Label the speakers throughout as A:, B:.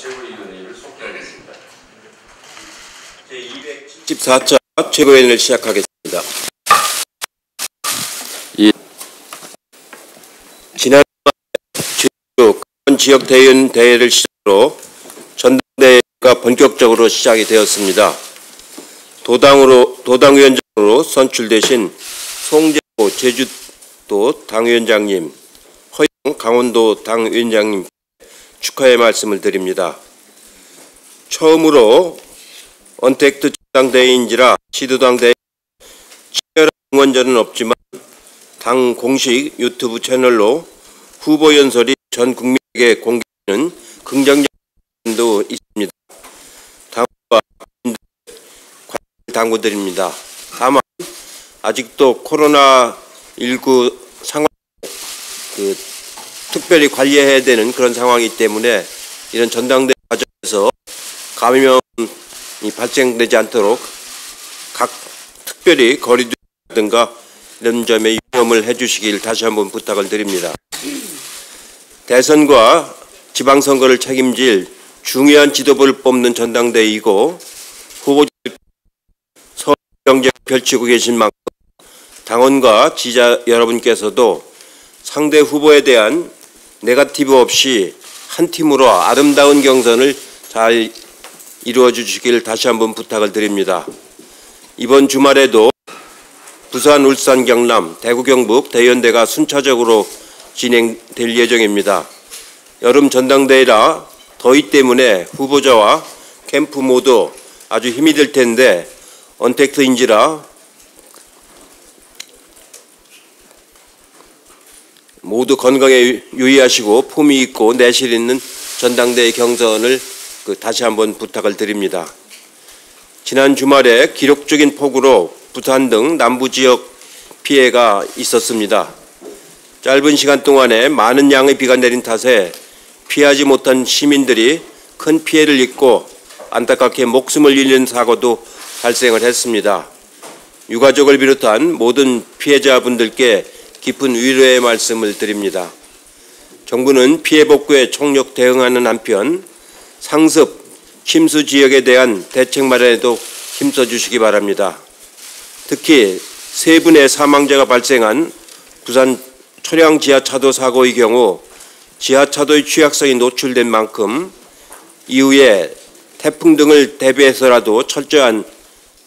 A: 최고위원회의를 속개하겠습니다. 제274차 최고위원회를 시작하겠습니다. 지난 지역 대의원 대회를 시작으로 전당대회가 본격적으로 시작이 되었습니다. 도당위원장으로 선출되신 송재호 제주도 당위원장님, 허영 강원도 당위원장님 축하의 말씀을 드립니다. 처음으로 언택트 전당대회인지라 시도당 대회 치열한 응원전은 없지만 당 공식 유튜브 채널로 후보 연설이 전 국민에게 공개되는 긍정적 면도 있습니다. 당과 관계를 당부드립니다. 다만 아직도 코로나19 상황 특별히 관리해야 되는 그런 상황이기 때문에 이런 전당대회 과정에서 감염이 발생되지 않도록 각 특별히 거리두기라든가 이런 점에 유념을 해주시길 다시 한번 부탁을 드립니다. 대선과 지방선거를 책임질 중요한 지도부를 뽑는 전당대회이고 후보자들 서울 경쟁을 펼치고 계신 만큼 당원과 지지자 여러분께서도 상대 후보에 대한 네거티브 없이 한 팀으로 아름다운 경선을 잘 이루어 주시길 다시 한번 부탁을 드립니다. 이번 주말에도 부산, 울산, 경남, 대구, 경북 대의원대가 순차적으로 진행될 예정입니다. 여름 전당대회라 더위 때문에 후보자와 캠프 모두 아주 힘이 들 텐데 언택트인지라 모두 건강에 유의하시고 품위 있고 내실 있는 전당대회 경선을 다시 한번 부탁을 드립니다. 지난 주말에 기록적인 폭우로 부산 등 남부 지역 피해가 있었습니다. 짧은 시간 동안에 많은 양의 비가 내린 탓에 피하지 못한 시민들이 큰 피해를 입고 안타깝게 목숨을 잃는 사고도 발생을 했습니다. 유가족을 비롯한 모든 피해자분들께 깊은 위로의 말씀을 드립니다. 정부는 피해 복구에 총력 대응하는 한편 상습, 침수 지역에 대한 대책 마련에도 힘써 주시기 바랍니다. 특히 3분의 사망자가 발생한 부산 초량 지하차도 사고의 경우 지하차도의 취약성이 노출된 만큼 이후에 태풍 등을 대비해서라도 철저한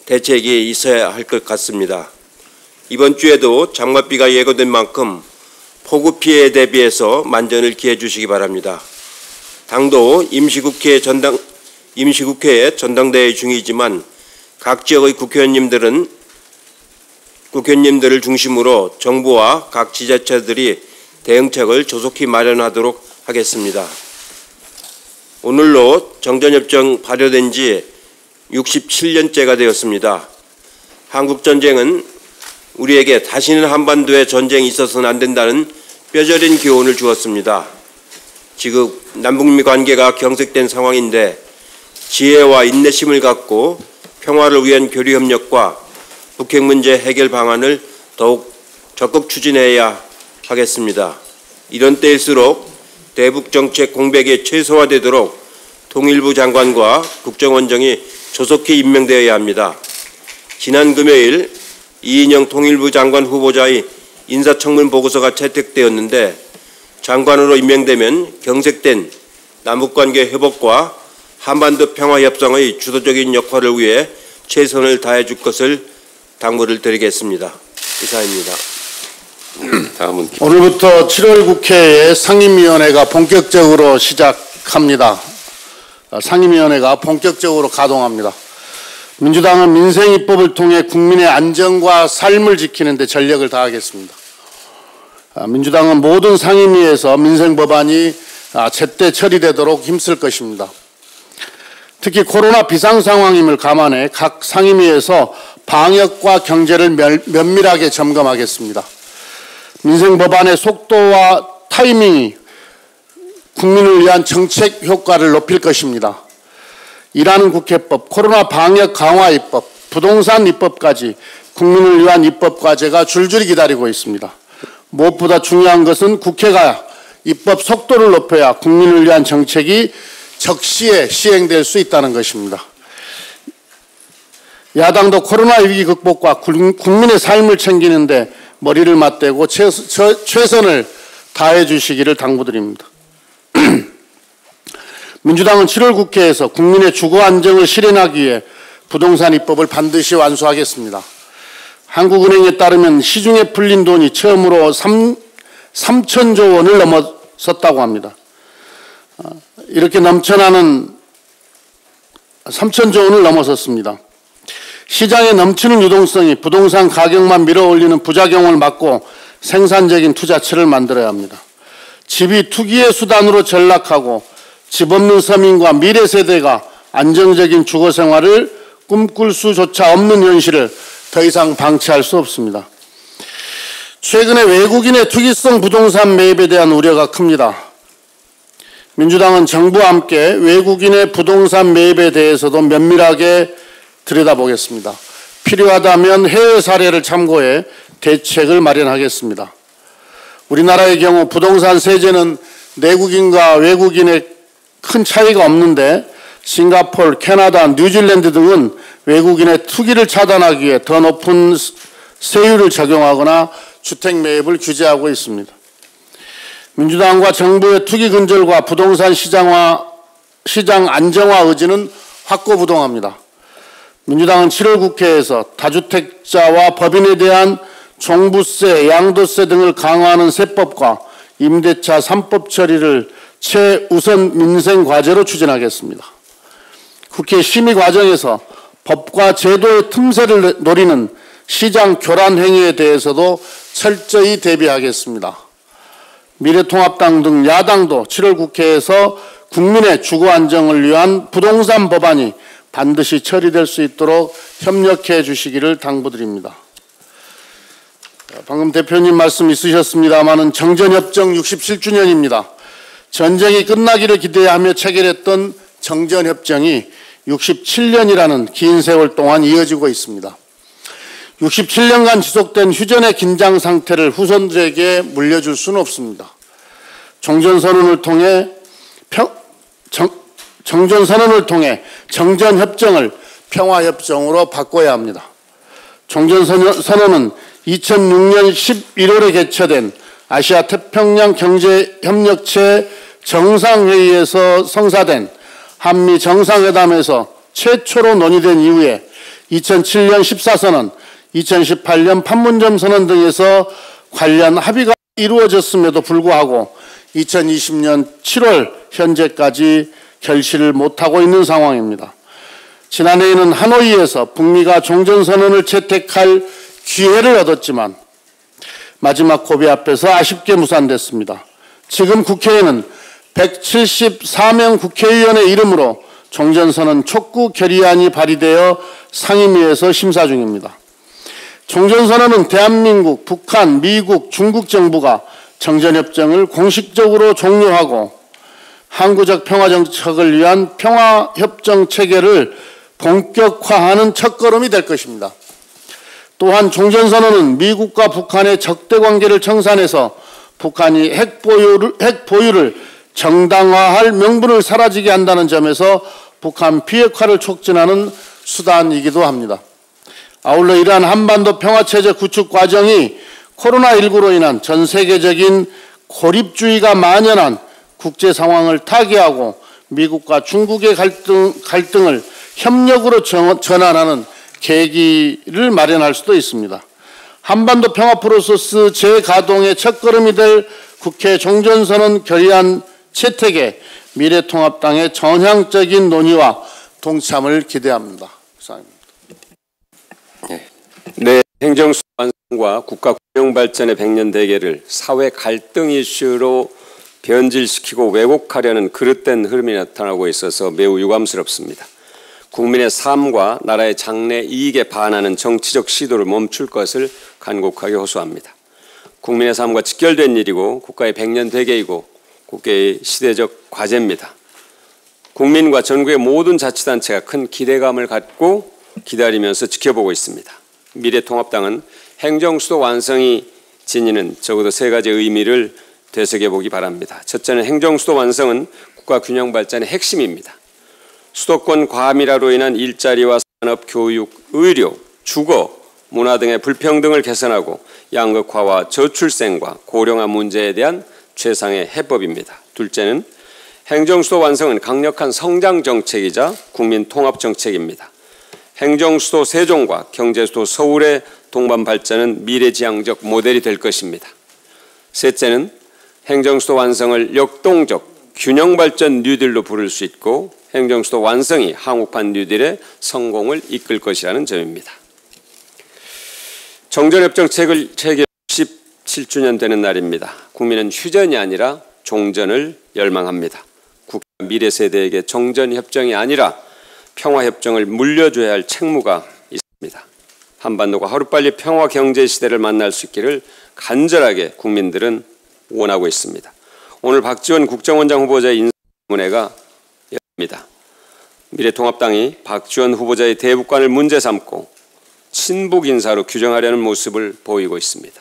A: 대책이 있어야 할 것 같습니다. 이번 주에도 장맛비가 예고된 만큼 폭우 피해에 대비해서 만전을 기해 주시기 바랍니다. 당도 임시국회 전당대회 중이지만 각 지역의 국회의원님들을 중심으로 정부와 각 지자체들이 대응책을 조속히 마련하도록 하겠습니다. 오늘로 정전협정 발효된 지 67년째가 되었습니다. 한국전쟁은 우리에게 다시는 한반도에 전쟁이 있어서는 안 된다는 뼈저린 교훈을 주었습니다. 지금 남북미 관계가 경색된 상황인데 지혜와 인내심을 갖고 평화를 위한 교류협력과 북핵 문제 해결 방안을 더욱 적극 추진해야 하겠습니다. 이런 때일수록 대북정책 공백이 최소화되도록 통일부 장관과 국정원장이 조속히 임명되어야 합니다. 지난 금요일 이인영 통일부 장관 후보자의 인사청문 보고서가 채택되었는데 장관으로 임명되면 경색된 남북관계 회복과 한반도 평화협상의 주도적인 역할을 위해 최선을 다해 줄 것을 당부를 드리겠습니다. 이상입니다.
B: 다음은 오늘부터 7월 국회의 상임위원회가 본격적으로 시작합니다. 상임위원회가 본격적으로 가동합니다. 민주당은 민생입법을 통해 국민의 안전과 삶을 지키는 데 전력을 다하겠습니다. 민주당은 모든 상임위에서 민생법안이 제때 처리되도록 힘쓸 것입니다. 특히 코로나 비상상황임을 감안해 각 상임위에서 방역과 경제를 면밀하게 점검하겠습니다. 민생법안의 속도와 타이밍이 국민을 위한 정책 효과를 높일 것입니다. 일하는 국회법, 코로나 방역 강화 입법, 부동산 입법까지 국민을 위한 입법 과제가 줄줄이 기다리고 있습니다. 무엇보다 중요한 것은 국회가 입법 속도를 높여야 국민을 위한 정책이 적시에 시행될 수 있다는 것입니다. 야당도 코로나 위기 극복과 국민의 삶을 챙기는데 머리를 맞대고 최선을 다해 주시기를 당부드립니다. 민주당은 7월 국회에서 국민의 주거 안정을 실현하기 위해 부동산 입법을 반드시 완수하겠습니다. 한국은행에 따르면 시중에 풀린 돈이 처음으로 3천조 원을 넘어섰다고 합니다. 이렇게 넘쳐나는 3천조 원을 넘어섰습니다. 시장에 넘치는 유동성이 부동산 가격만 밀어올리는 부작용을 막고 생산적인 투자처를 만들어야 합니다. 집이 투기의 수단으로 전락하고 집 없는 서민과 미래 세대가 안정적인 주거 생활을 꿈꿀 수조차 없는 현실을 더 이상 방치할 수 없습니다. 최근에 외국인의 투기성 부동산 매입에 대한 우려가 큽니다. 민주당은 정부와 함께 외국인의 부동산 매입에 대해서도 면밀하게 들여다보겠습니다. 필요하다면 해외 사례를 참고해 대책을 마련하겠습니다. 우리나라의 경우 부동산 세제는 내국인과 외국인의 큰 차이가 없는데 싱가포르, 캐나다, 뉴질랜드 등은 외국인의 투기를 차단하기 위해 더 높은 세율을 적용하거나 주택 매입을 규제하고 있습니다. 민주당과 정부의 투기 근절과 부동산 시장 안정화 의지는 확고부동합니다. 민주당은 7월 국회에서 다주택자와 법인에 대한 종부세, 양도세 등을 강화하는 세법과 임대차 3법 처리를 최우선 민생 과제로 추진하겠습니다. 국회 심의 과정에서 법과 제도의 틈새를 노리는 시장 교란 행위에 대해서도 철저히 대비하겠습니다. 미래통합당 등 야당도 7월 국회에서 국민의 주거 안정을 위한 부동산 법안이 반드시 처리될 수 있도록 협력해 주시기를 당부드립니다. 방금 대표님 말씀 있으셨습니다마는 정전협정 67주년입니다. 전쟁이 끝나기를 기대하며 체결했던 정전협정이 67년이라는 긴 세월 동안 이어지고 있습니다. 67년간 지속된 휴전의 긴장 상태를 후손들에게 물려줄 수는 없습니다. 정전선언을 통해 정전협정을 평화협정으로 바꿔야 합니다. 정전선언은 2006년 11월에 개최된 아시아 태평양 경제협력체 정상회의에서 성사된 한미 정상회담에서 최초로 논의된 이후에 2007년 14선언, 2018년 판문점 선언 등에서 관련 합의가 이루어졌음에도 불구하고 2020년 7월 현재까지 결실을 못하고 있는 상황입니다. 지난해에는 하노이에서 북미가 종전선언을 채택할 기회를 얻었지만 마지막 고비 앞에서 아쉽게 무산됐습니다. 지금 국회에는 174명 국회의원의 이름으로 종전선언 촉구 결의안이 발의되어 상임위에서 심사 중입니다. 종전선언은 대한민국, 북한, 미국, 중국 정부가 정전협정을 공식적으로 종료하고 항구적 평화정책을 위한 평화협정 체계를 본격화하는 첫걸음이 될 것입니다. 또한 종전선언은 미국과 북한의 적대관계를 청산해서 북한이 핵 보유를 정당화할 명분을 사라지게 한다는 점에서 북한 비핵화를 촉진하는 수단이기도 합니다. 아울러 이러한 한반도 평화체제 구축 과정이 코로나19로 인한 전 세계적인 고립주의가 만연한 국제 상황을 타개하고 미국과 중국의 갈등을 협력으로 전환하는 계기를 마련할 수도 있습니다. 한반도 평화 프로세스 재가동의 첫걸음이 될 국회 종전선언 결의안 채택에 미래통합당의 전향적인 논의와 동참을 기대합니다. 이상입니다.
C: 네, 행정수 완성과 국가 균형 발전의 100년 대계를 사회 갈등 이슈로 변질시키고 왜곡하려는 그릇된 흐름이 나타나고 있어서 매우 유감스럽습니다. 국민의 삶과 나라의 장래 이익에 반하는 정치적 시도를 멈출 것을 간곡하게 호소합니다. 국민의 삶과 직결된 일이고 국가의 100년 대계이고 국회의 시대적 과제입니다. 국민과 전국의 모든 자치단체가 큰 기대감을 갖고 기다리면서 지켜보고 있습니다. 미래통합당은 행정수도 완성이 지니는 적어도 세 가지 의미를 되새겨보기 바랍니다. 첫째는 행정수도 완성은 국가 균형 발전의 핵심입니다. 수도권 과밀화로 인한 일자리와 산업, 교육, 의료, 주거, 문화 등의 불평등을 개선하고 양극화와 저출생과 고령화 문제에 대한 최상의 해법입니다. 둘째는 행정수도 완성은 강력한 성장 정책이자 국민 통합 정책입니다. 행정수도 세종과 경제수도 서울의 동반 발전은 미래지향적 모델이 될 것입니다. 셋째는 행정수도 완성을 역동적 균형발전 뉴딜로 부를 수 있고 행정수도 완성이 한국판 뉴딜의 성공을 이끌 것이라는 점입니다. 정전협정 체결 17주년 되는 날입니다. 국민은 휴전이 아니라 종전을 열망합니다. 국가 미래 세대에게 정전협정이 아니라 평화협정을 물려줘야 할 책무가 있습니다. 한반도가 하루빨리 평화 경제 시대를 만날 수 있기를 간절하게 국민들은 원하고 있습니다. 오늘 박지원 국정원장 후보자의 인사청문회가 열립니다. 미래통합당이 박지원 후보자의 대북관을 문제 삼고 친북 인사로 규정하려는 모습을 보이고 있습니다.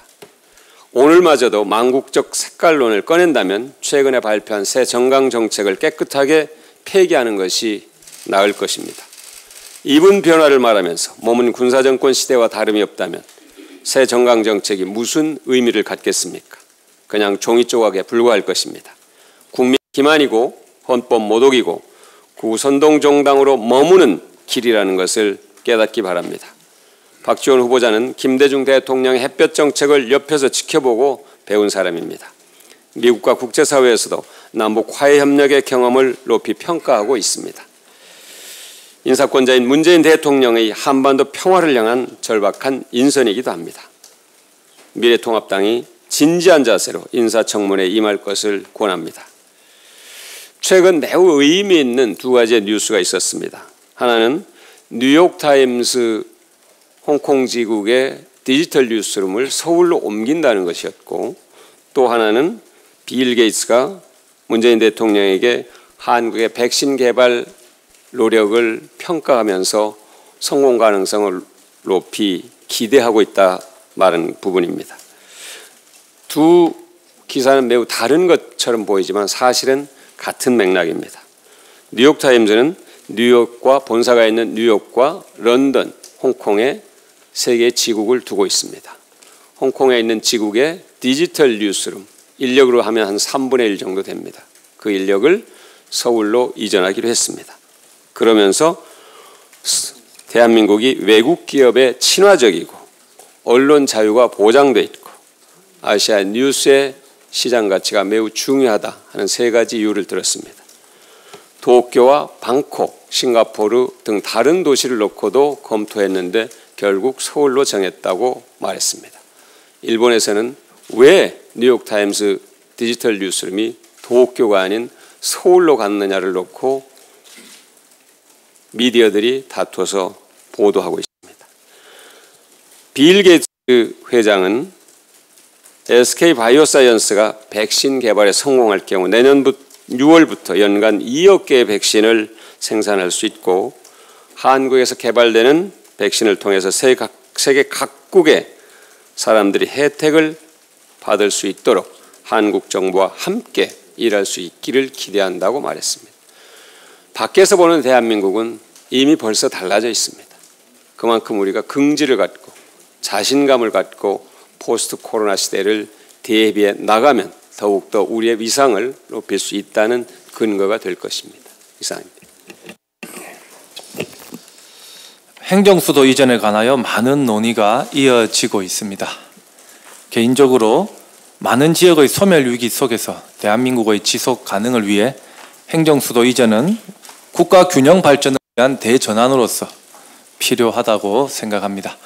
C: 오늘마저도 망국적 색깔론을 꺼낸다면 최근에 발표한 새 정강 정책을 깨끗하게 폐기하는 것이 나을 것입니다. 입은 변화를 말하면서 몸은 군사정권 시대와 다름이 없다면 새 정강 정책이 무슨 의미를 갖겠습니까? 그냥 종이 조각에 불과할 것입니다. 국민 기만이고 헌법 모독이고 구선동 정당으로 머무는 길이라는 것을 깨닫기 바랍니다. 박지원 후보자는 김대중 대통령의 햇볕 정책을 옆에서 지켜보고 배운 사람입니다. 미국과 국제사회에서도 남북 화해 협력의 경험을 높이 평가하고 있습니다. 인사권자인 문재인 대통령의 한반도 평화를 향한 절박한 인선이기도 합니다. 미래통합당이 진지한 자세로 인사청문회에 임할 것을 권합니다. 최근 매우 의미 있는 두 가지의 뉴스가 있었습니다. 하나는 뉴욕타임스 홍콩 지국의 디지털 뉴스룸을 서울로 옮긴다는 것이었고, 또 하나는 빌 게이츠가 문재인 대통령에게 한국의 백신 개발 노력을 평가하면서 성공 가능성을 높이 기대하고 있다 말한 부분입니다. 두 기사는 매우 다른 것처럼 보이지만 사실은 같은 맥락입니다. 뉴욕타임즈는 뉴욕과 본사가 있는 뉴욕과 런던, 홍콩에 세 개의 지국을 두고 있습니다. 홍콩에 있는 지국의 디지털 뉴스룸, 인력으로 하면 한 3분의 1 정도 됩니다. 그 인력을 서울로 이전하기로 했습니다. 그러면서 대한민국이 외국 기업에 친화적이고 언론 자유가 보장돼 있고 아시아 뉴스의 시장 가치가 매우 중요하다 하는 세 가지 이유를 들었습니다. 도쿄와 방콕, 싱가포르 등 다른 도시를 놓고도 검토했는데 결국 서울로 정했다고 말했습니다. 일본에서는 왜 뉴욕타임스 디지털 뉴스룸이 도쿄가 아닌 서울로 갔느냐를 놓고 미디어들이 다퉈서 보도하고 있습니다. 빌 게이츠 회장은 SK 바이오사이언스가 백신 개발에 성공할 경우 내년 6월부터 연간 2억 개의 백신을 생산할 수 있고 한국에서 개발되는 백신을 통해서 세계 각국의 사람들이 혜택을 받을 수 있도록 한국 정부와 함께 일할 수 있기를 기대한다고 말했습니다. 밖에서 보는 대한민국은 이미 벌써 달라져 있습니다. 그만큼 우리가 긍지를 갖고 자신감을 갖고 포스트 코로나 시대를 대비해 나가면 더욱더 우리의 위상을 높일 수 있다는 근거가 될 것입니다. 이상입니다.
D: 행정수도 이전에 관하여 많은 논의가 이어지고 있습니다. 개인적으로 많은 지역의 소멸 위기 속에서 대한민국의 지속 가능을 위해 행정수도 이전은 국가 균형 발전을 위한 대전환으로서 필요하다고 생각합니다.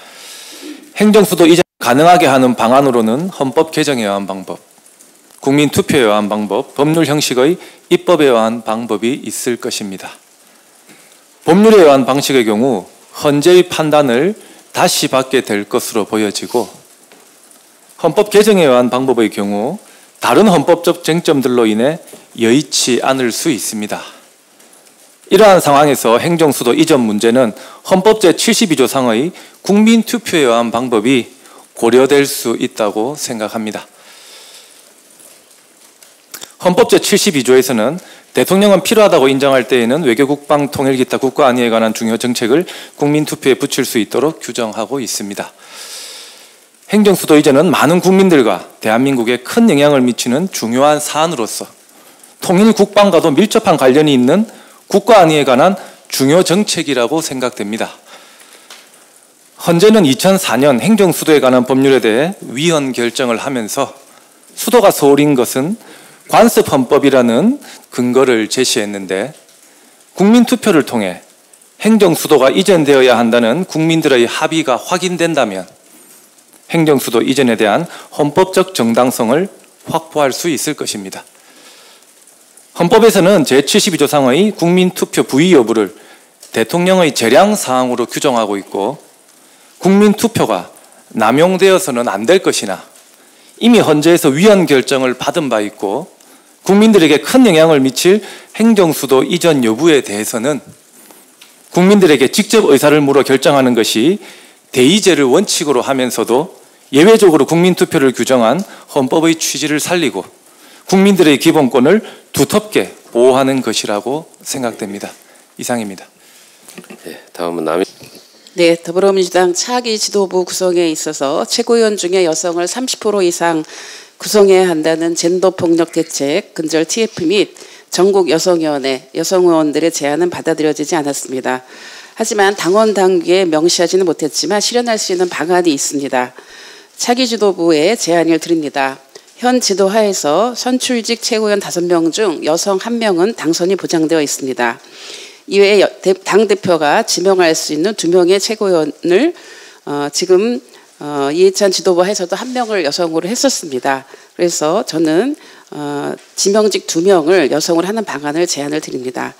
D: 행정수도 이전 가능하게 하는 방안으로는 헌법 개정에 의한 방법, 국민 투표에 의한 방법, 법률 형식의 입법에 의한 방법이 있을 것입니다. 법률에 의한 방식의 경우 헌재의 판단을 다시 받게 될 것으로 보여지고 헌법 개정에 의한 방법의 경우 다른 헌법적 쟁점들로 인해 여의치 않을 수 있습니다. 이러한 상황에서 행정수도 이전 문제는 헌법 제72조 상의 국민투표에 의한 방법이 고려될 수 있다고 생각합니다. 헌법 제72조에서는 대통령은 필요하다고 인정할 때에는 외교, 국방, 통일, 기타 국가안위에 관한 중요 정책을 국민투표에 붙일 수 있도록 규정하고 있습니다. 행정수도 이전은 많은 국민들과 대한민국에 큰 영향을 미치는 중요한 사안으로서 통일 국방과도 밀접한 관련이 있는 국가안위에 관한 중요 정책이라고 생각됩니다. 헌재는 2004년 행정수도에 관한 법률에 대해 위헌 결정을 하면서 수도가 서울인 것은 관습헌법이라는 근거를 제시했는데, 국민투표를 통해 행정수도가 이전되어야 한다는 국민들의 합의가 확인된다면 행정수도 이전에 대한 헌법적 정당성을 확보할 수 있을 것입니다. 헌법에서는 제72조상의 국민투표 부의 여부를 대통령의 재량사항으로 규정하고 있고, 국민투표가 남용되어서는 안 될 것이나 이미 헌재에서 위헌 결정을 받은 바 있고 국민들에게 큰 영향을 미칠 행정수도 이전 여부에 대해서는 국민들에게 직접 의사를 물어 결정하는 것이 대의제를 원칙으로 하면서도 예외적으로 국민투표를 규정한 헌법의 취지를 살리고 국민들의 기본권을 두텁게 보호하는 것이라고 생각됩니다. 이상입니다.
A: 네, 다음은 남.
E: 네, 더불어민주당 차기 지도부 구성에 있어서 최고위원 중에 여성을 30% 이상 구성해야 한다는 젠더폭력 대책 근절 TF 및 전국 여성위원회 여성의원들의 제안은 받아들여지지 않았습니다. 하지만 당원 당규에 명시하지는 못했지만 실현할 수 있는 방안이 있습니다. 차기 지도부에 제안을 드립니다. 현 지도하에서 선출직 최고위원 5명 중 여성 1명은 당선이 보장되어 있습니다. 이외에 당대표가 지명할 수 있는 2명의 최고위원을 지금 이해찬 지도부에서도 1명을 여성으로 했었습니다. 그래서 저는 지명직 2명을 여성으로 하는 방안을 제안을 드립니다.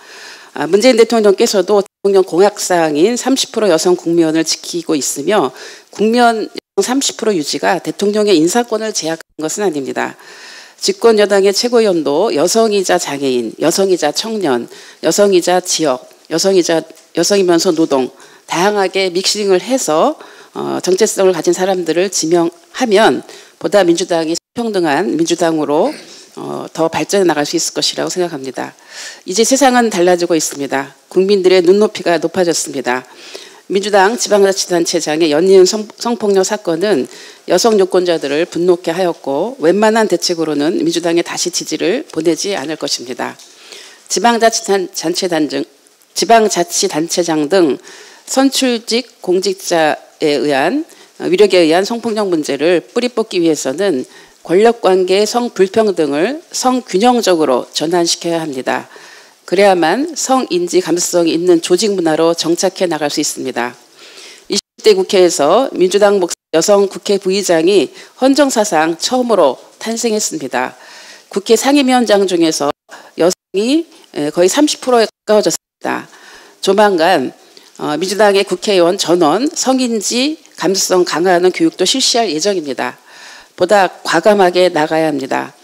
E: 문재인 대통령께서도 대통령 공약사항인 30% 여성 국무위원을 지키고 있으며 국무위원 30% 유지가 대통령의 인사권을 제약하는 것은 아닙니다. 집권 여당의 최고위원도 여성이자 장애인, 여성이자 청년, 여성이자 지역, 여성이면서 노동 다양하게 믹싱을 해서 정체성을 가진 사람들을 지명하면 보다 민주당이 평등한 민주당으로 더 발전해 나갈 수 있을 것이라고 생각합니다. 이제 세상은 달라지고 있습니다. 국민들의 눈높이가 높아졌습니다. 민주당 지방자치단체장의 연이은 성폭력 사건은 여성 유권자들을 분노케 하였고 웬만한 대책으로는 민주당에 다시 지지를 보내지 않을 것입니다. 지방자치단체장 등 선출직 공직자에 의한 위력에 의한 성폭력 문제를 뿌리 뽑기 위해서는 권력관계의 성불평등을 성균형적으로 전환시켜야 합니다. 그래야만 성인지 감수성이 있는 조직 문화로 정착해 나갈 수 있습니다. 20대 국회에서 민주당 여성 국회 부의장이 헌정사상 처음으로 탄생했습니다. 국회 상임위원장 중에서 여성이 거의 30%에 가까워졌습니다. 조만간 민주당의 국회의원 전원 성인지 감수성 강화하는 교육도 실시할 예정입니다. 보다 과감하게 나가야 합니다.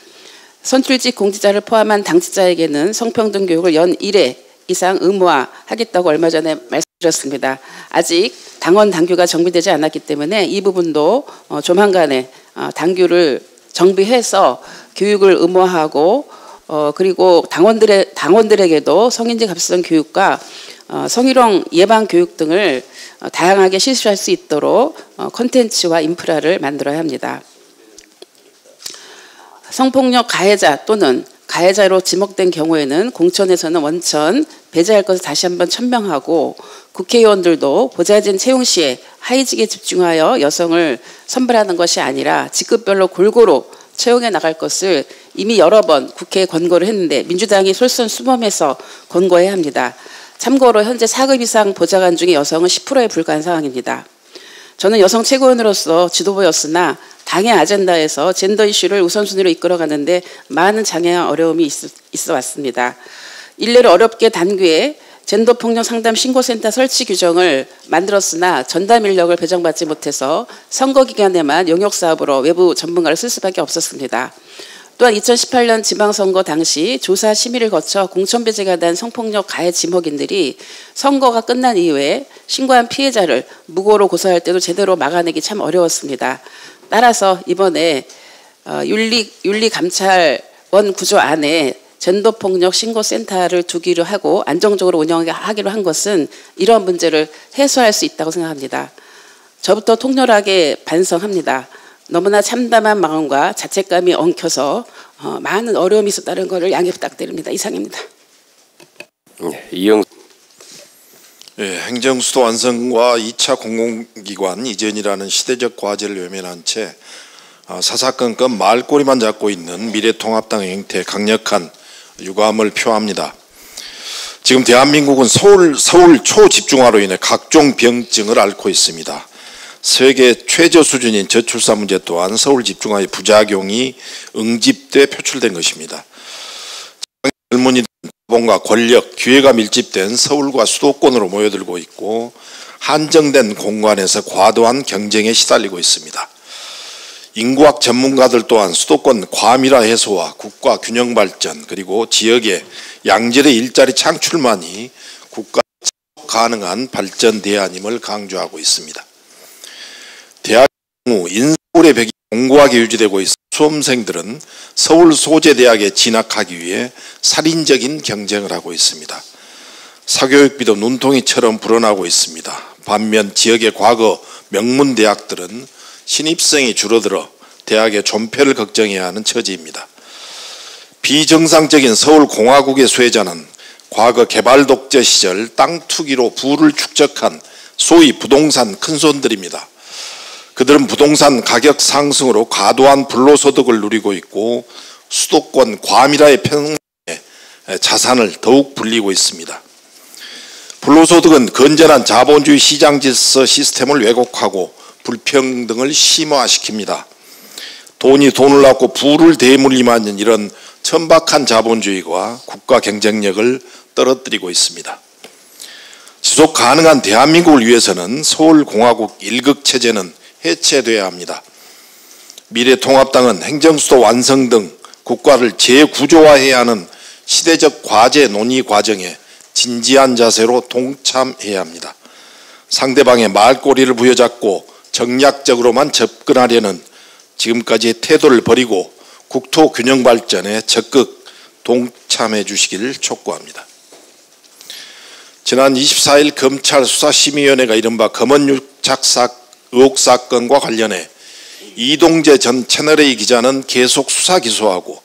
E: 선출직 공직자를 포함한 당직자에게는 성평등 교육을 연 1회 이상 의무화하겠다고 얼마 전에 말씀드렸습니다. 아직 당원 당규가 정비되지 않았기 때문에 이 부분도 조만간에 당규를 정비해서 교육을 의무화하고 그리고 당원들에게도 성인지 감수성 교육과 성희롱 예방 교육 등을 다양하게 실시할 수 있도록 콘텐츠와 인프라를 만들어야 합니다. 성폭력 가해자 또는 가해자로 지목된 경우에는 공천에서는 원천 배제할 것을 다시 한번 천명하고 국회의원들도 보좌진 채용 시에 하위직에 집중하여 여성을 선발하는 것이 아니라 직급별로 골고루 채용해 나갈 것을 이미 여러 번 국회에 권고를 했는데 민주당이 솔선수범해서 권고해야 합니다. 참고로 현재 4급 이상 보좌관 중에 여성은 10%에 불과한 상황입니다. 저는 여성 최고위원으로서 지도부였으나 당의 아젠다에서 젠더 이슈를 우선순위로 이끌어가는데 많은 장애와 어려움이 있어 왔습니다. 일례로 어렵게 당규에 젠더폭력 상담 신고센터 설치 규정을 만들었으나 전담 인력을 배정받지 못해서 선거 기간에만 용역사업으로 외부 전문가를 쓸 수밖에 없었습니다. 또한 2018년 지방선거 당시 조사 심의를 거쳐 공천 배제가 된 성폭력 가해 지목인들이 선거가 끝난 이후에 신고한 피해자를 무고로 고소할 때도 제대로 막아내기 참 어려웠습니다. 따라서 이번에 윤리감찰원 구조 안에 젠더폭력 신고센터를 두기로 하고 안정적으로 운영하기로 한 것은 이런 문제를 해소할 수 있다고 생각합니다. 저부터 통렬하게 반성합니다. 너무나 참담한 마음과 자책감이 엉켜서 많은 어려움이 있었다는 것을 양해 부탁드립니다. 이상입니다.
C: 네, 이영.
F: 예, 행정수도 완성과 2차 공공기관 이전이라는 시대적 과제를 외면한 채 사사건건 말꼬리만 잡고 있는 미래통합당의 행태에 강력한 유감을 표합니다. 지금 대한민국은 서울 초집중화로 인해 각종 병증을 앓고 있습니다. 세계 최저 수준인 저출산 문제 또한 서울 집중화의 부작용이 응집돼 표출된 것입니다. 젊은이들은 자본과 권력, 기회가 밀집된 서울과 수도권으로 모여들고 있고 한정된 공간에서 과도한 경쟁에 시달리고 있습니다. 인구학 전문가들 또한 수도권 과밀화 해소와 국가 균형 발전 그리고 지역의 양질의 일자리 창출만이 국가 지속 가능한 발전 대안임을 강조하고 있습니다. 대학 후 인서울의 벽이 공고하게 유지되고 있어 수험생들은 서울 소재 대학에 진학하기 위해 살인적인 경쟁을 하고 있습니다. 사교육비도 눈통이처럼 불어나고 있습니다. 반면 지역의 과거 명문 대학들은 신입생이 줄어들어 대학의 존폐를 걱정해야 하는 처지입니다. 비정상적인 서울공화국의 수혜자는 과거 개발 독재 시절 땅 투기로 부를 축적한 소위 부동산 큰손들입니다. 그들은 부동산 가격 상승으로 과도한 불로소득을 누리고 있고 수도권 과밀화의 평에 자산을 더욱 불리고 있습니다. 불로소득은 건전한 자본주의 시장 질서 시스템을 왜곡하고 불평등을 심화시킵니다. 돈이 돈을 낳고 부를 대물림하는 이런 천박한 자본주의가 국가 경쟁력을 떨어뜨리고 있습니다. 지속 가능한 대한민국을 위해서는 서울공화국 1극 체제는 해체돼야 합니다. 미래통합당은 행정수도 완성 등 국가를 재구조화해야 하는 시대적 과제 논의 과정에 진지한 자세로 동참해야 합니다. 상대방의 말꼬리를 부여잡고 정략적으로만 접근하려는 지금까지의 태도를 버리고 국토 균형 발전에 적극 동참해 주시기를 촉구합니다. 지난 24일 검찰 수사심의위원회가 이른바 검언유착 의혹 사건과 관련해 이동재 전 채널A 기자는 계속 수사 기소하고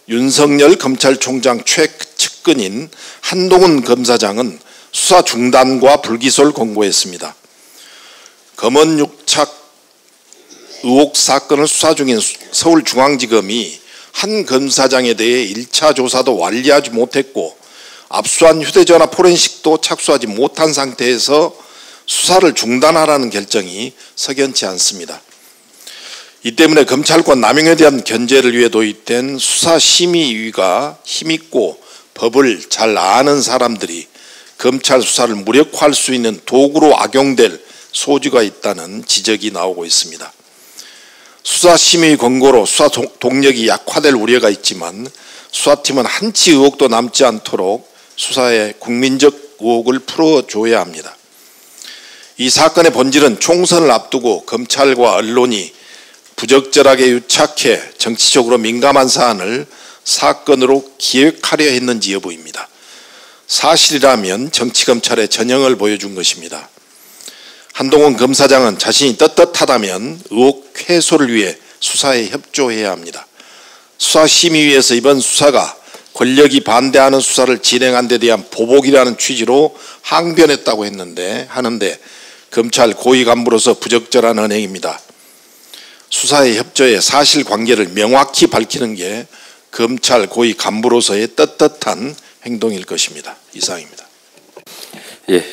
F: 윤석열 검찰총장 최측근인 한동훈 검사장은 수사 중단과 불기소를 권고했습니다. 검언유착 의혹 사건을 수사 중인 서울중앙지검이 한 검사장에 대해 1차 조사도 완료하지 못했고 압수한 휴대전화 포렌식도 착수하지 못한 상태에서 수사를 중단하라는 결정이 석연치 않습니다. 이 때문에 검찰권 남용에 대한 견제를 위해 도입된 수사심의위가 힘있고 법을 잘 아는 사람들이 검찰 수사를 무력화할 수 있는 도구로 악용될 소지가 있다는 지적이 나오고 있습니다. 수사심의 권고로 수사 동력이 약화될 우려가 있지만 수사팀은 한치 의혹도 남지 않도록 수사의 국민적 의혹을 풀어줘야 합니다. 이 사건의 본질은 총선을 앞두고 검찰과 언론이 부적절하게 유착해 정치적으로 민감한 사안을 사건으로 기획하려 했는지 여부입니다. 사실이라면 정치검찰의 전형을 보여준 것입니다. 한동훈 검사장은 자신이 떳떳하다면 의혹 해소를 위해 수사에 협조해야 합니다. 수사심의위에서 이번 수사가 권력이 반대하는 수사를 진행한 데 대한 보복이라는 취지로 항변했다고 하는데 검찰 고위 간부로서 부적절한 언행입니다. 수사에 협조해 사실관계를 명확히 밝히는 게 검찰 고위 간부로서의 떳떳한 행동일 것입니다. 이상입니다.
C: 예.